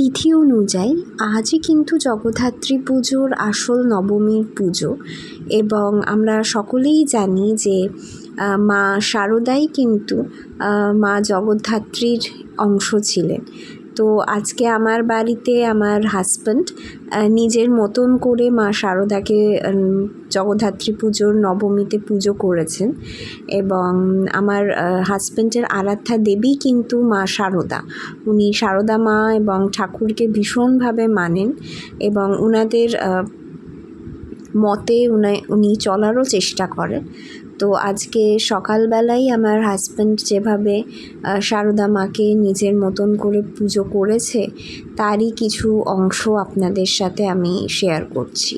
তিথি অনুযায়ী আজই কিন্তু জগদ্ধাত্রী পুজোর আসল নবমীর পুজো এবং আমরা সকলেই জানি যে মা শারদাই কিন্তু মা জগদ্ধাত্রীর অংশ ছিলেন। তো আজকে আমার বাড়িতে আমার হাজব্যান্ড নিজের মতন করে মা শারদাকে জগদ্ধাত্রী পুজোর নবমীতে পুজো করেছেন এবং আমার হাজব্যান্ডের আরাধ্যা দেবী কিন্তু মা শারদা। উনি শারদা মা এবং ঠাকুরকে ভীষণভাবে মানেন এবং ওনাদের মতে উনি চলারও চেষ্টা করেন। তো আজকে সকালবেলাই আমার হাজব্যান্ড যেভাবে শারদা মাকে নিজের মতন করে পুজো করেছে তারই কিছু অংশ আপনাদের সাথে আমি শেয়ার করছি।